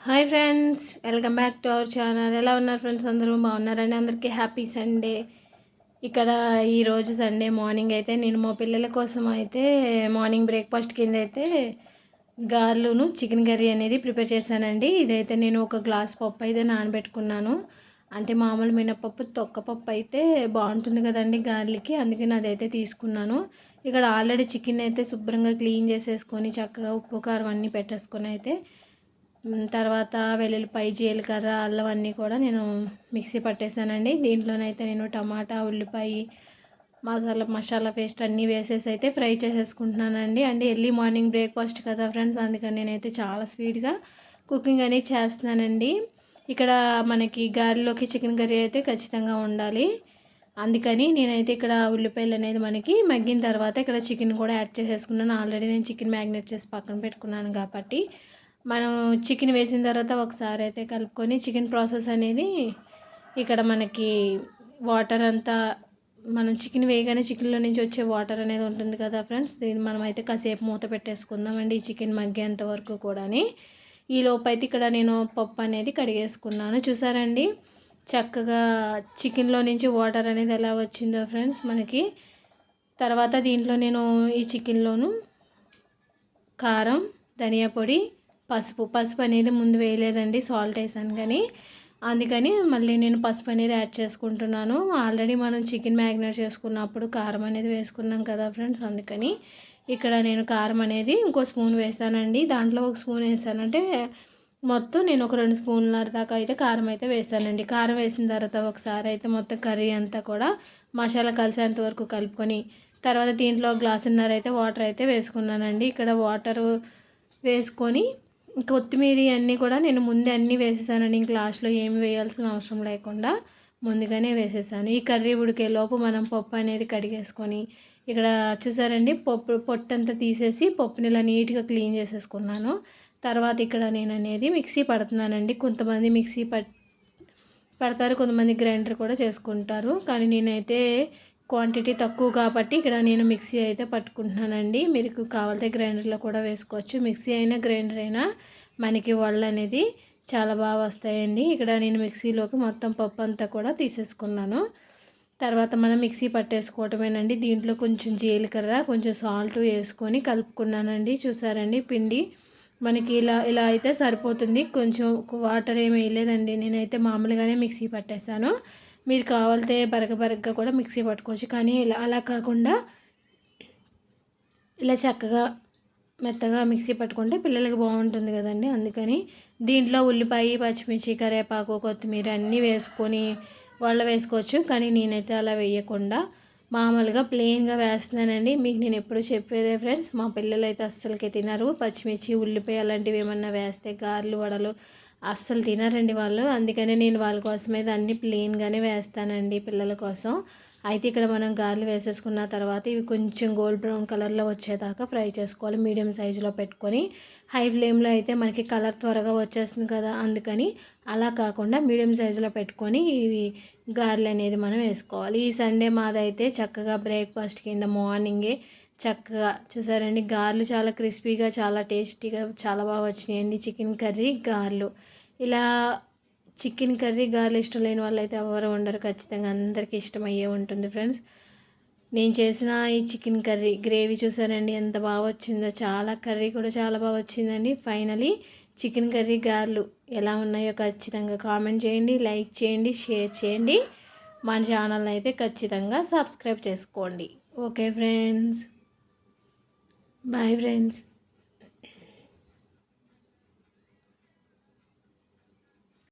Hi friends, welcome back to our channel. ఎలా ఉన్నారు friends? అందరూ బాగున్నారండి. అందరికీ హ్యాపీ సండే. ఇక్కడ ఈరోజు సండే మార్నింగ్ అయితే నేను మా పిల్లల కోసం అయితే మార్నింగ్ బ్రేక్ఫాస్ట్ కింద అయితే గార్లును చికెన్ కర్రీ అనేది ప్రిపేర్ చేశానండి. ఇదైతే నేను ఒక గ్లాస్ పప్పు అయితే నానబెట్టుకున్నాను. అంటే మామూలు మినపప్పు తొక్కపప్పు అయితే బాగుంటుంది కదండి గార్లికి, అందుకని అదైతే తీసుకున్నాను. ఇక్కడ ఆల్రెడీ చికెన్ అయితే శుభ్రంగా క్లీన్ చేసేసుకొని చక్కగా ఉప్పు కారం అన్నీ పెట్టేసుకొని అయితే తర్వాత వెల్లుల్లిపాయ, జీలకర్ర, అల్లం అన్నీ కూడా నేను మిక్సీ పట్టేసానండి. దీంట్లోనైతే నేను టమాటా, ఉల్లిపాయ, మసాలా పేస్ట్ అన్నీ వేసేసి అయితే ఫ్రై చేసేసుకుంటున్నానండి. అంటే ఎర్లీ మార్నింగ్ బ్రేక్ఫాస్ట్ కదా ఫ్రెండ్స్, అందుకని నేనైతే చాలా స్పీడ్గా కుకింగ్ అనేది చేస్తున్నానండి. ఇక్కడ మనకి గారెలోకి చికెన్ కర్రీ అయితే ఖచ్చితంగా ఉండాలి. అందుకని నేనైతే ఇక్కడ ఉల్లిపాయలు అనేది మనకి మగ్గిన తర్వాత ఇక్కడ చికెన్ కూడా యాడ్ చేసేసుకున్నాను. ఆల్రెడీ నేను చికెన్ మ్యాగ్నేట్ చేసి పక్కన పెట్టుకున్నాను కాబట్టి మనం చికెన్ వేసిన తర్వాత ఒకసారి అయితే కలుపుకొని చికెన్ ప్రాసెస్ అనేది ఇక్కడ మనకి వాటర్ అంతా మనం చికెన్ వేయగానే చికెన్లో నుంచి వచ్చే వాటర్ అనేది ఉంటుంది కదా ఫ్రెండ్స్, దీన్ని మనం అయితే కాసేపు మూత పెట్టేసుకుందామండి చికెన్ మగ్గేంత వరకు కూడాని. ఈ లోపు అయితే ఇక్కడ నేను పప్పు అనేది కడిగేసుకున్నాను. చూసారండి చక్కగా చికెన్లో నుంచి వాటర్ అనేది ఎలా వచ్చిందో ఫ్రెండ్స్ మనకి. తర్వాత దీంట్లో నేను ఈ చికెన్లోను కారం, ధనియా పొడి, పసుపు అనేది ముందు వేయలేదండి, సాల్ట్ వేసాను కానీ అందుకని మళ్ళీ నేను పసుపు అనేది యాడ్ చేసుకుంటున్నాను. ఆల్రెడీ మనం చికెన్ మ్యాగ్నేట్ చేసుకున్నప్పుడు కారం అనేది వేసుకున్నాం కదా ఫ్రెండ్స్, అందుకని ఇక్కడ నేను కారం అనేది ఇంకో స్పూన్ వేసానండి. దాంట్లో ఒక స్పూన్ వేసానంటే మొత్తం నేను ఒక 2 స్పూన్ల దాకా అయితే కారం అయితే వేసానండి. కారం వేసిన తర్వాత ఒకసారి అయితే మొత్తం కర్రీ అంతా కూడా మసాలా కలిసేంత వరకు కలుపుకొని తర్వాత దీంట్లో గ్లాసున్నర అయితే వాటర్ అయితే వేసుకున్నానండి. ఇక్కడ వాటర్ వేసుకొని కొత్తిమీర అన్నీ కూడా నేను ముందే అన్నీ వేసేసానండి. ఇంక లాస్ట్లో ఏమి వేయాల్సిన అవసరం లేకుండా ముందుగానే వేసేసాను. ఈ కర్రీ ఉడికేలోపు మనం పప్పు అనేది కడిగేసుకొని ఇక్కడ చూసారండి పొట్టంతా తీసేసి పప్పుని ఇలా నీట్గా క్లీన్ చేసేసుకున్నాను. తర్వాత ఇక్కడ నేను అనేది మిక్సీ పడుతున్నానండి. కొంతమంది మిక్సీ పడతారు, కొంతమంది గ్రైండర్ కూడా చేసుకుంటారు, కానీ నేనైతే క్వాంటిటీ తక్కువ కాబట్టి ఇక్కడ నేను మిక్సీ అయితే పట్టుకుంటున్నానండి. మీకు కావాలంటే గ్రైండర్లో కూడా వేసుకోవచ్చు. మిక్సీ అయినా గ్రైండర్ అయినా మనకి వడలు అనేది చాలా బాగా వస్తాయండి. ఇక్కడ నేను మిక్సీలోకి మొత్తం పప్పు అంతా కూడా తీసేసుకున్నాను. తర్వాత మనం మిక్సీ పట్టేసుకోవటమేనండి. దీంట్లో కొంచెం జీలకర్ర, కొంచెం సాల్ట్ వేసుకొని కలుపుకున్నానండి. చూసారండి పిండి మనకి ఇలా ఇలా అయితే సరిపోతుంది. కొంచెం వాటర్ ఏమి వేయలేదండి, నేనైతే మామూలుగానే మిక్సీ పట్టేశాను. మీరు కావాలితే బరగగా కూడా మిక్సీ పట్టుకోవచ్చు, కానీ ఇలా అలా కాకుండా ఇలా చక్కగా మెత్తగా మిక్సీ పట్టుకుంటే పిల్లలకి బాగుంటుంది కదండి. అందుకని దీంట్లో ఉల్లిపాయ, పచ్చిమిర్చి, కరివేపాకు, కొత్తిమీర అన్నీ వేసుకొని వాళ్ళు వేసుకోవచ్చు, కానీ నేనైతే అలా వేయకుండా మామూలుగా ప్లెయిన్గా వేస్తున్నానండి. మీకు నేను ఎప్పుడు చెప్పేదే ఫ్రెండ్స్, మా పిల్లలు అయితే అస్సలకే తినరు. పచ్చిమిర్చి, ఉల్లిపాయ అలాంటివి ఏమన్నా వేస్తే గారెలు, వడలు అస్సలు తినరండి వాళ్ళు. అందుకనే నేను వాళ్ళ కోసమే దాన్ని ప్లెయిన్గానే వేస్తానండి పిల్లల కోసం. అయితే ఇక్కడ మనం గారెలు వేసేసుకున్న తర్వాత ఇవి కొంచెం గోల్డ్ బ్రౌన్ కలర్లో వచ్చేదాకా ఫ్రై చేసుకోవాలి. మీడియం సైజులో పెట్టుకొని హై ఫ్లేమ్లో అయితే మనకి కలర్ త్వరగా వచ్చేస్తుంది కదా, అందుకని అలా కాకుండా మీడియం సైజులో పెట్టుకొని ఇవి గారెలు అనేది మనం వేసుకోవాలి. ఈ సండే మాదైతే చక్కగా బ్రేక్ఫాస్ట్ కింద మార్నింగే చక్కగా చూసారండి గారెలు చాలా క్రిస్పీగా, చాలా టేస్టీగా, చాలా బాగా వచ్చినాయండి. చికెన్ కర్రీ, గారెలు. ఇలా చికెన్ కర్రీ, గారెలు ఇష్టం లేని వాళ్ళు అయితే ఎవరు ఉండరు, ఖచ్చితంగా అందరికీ ఇష్టమయ్యే ఉంటుంది ఫ్రెండ్స్. నేను చేసిన ఈ చికెన్ కర్రీ గ్రేవీ చూసారండి ఎంత బాగా వచ్చిందో, చాలా కర్రీ కూడా చాలా బాగా వచ్చిందండి. ఫైనలీ చికెన్ కర్రీ, గారెలు ఎలా ఉన్నాయో ఖచ్చితంగా కామెంట్ చేయండి, లైక్ చేయండి, షేర్ చేయండి. మన ఛానల్ని అయితే ఖచ్చితంగా సబ్స్క్రైబ్ చేసుకోండి. Okay friends, bye friends.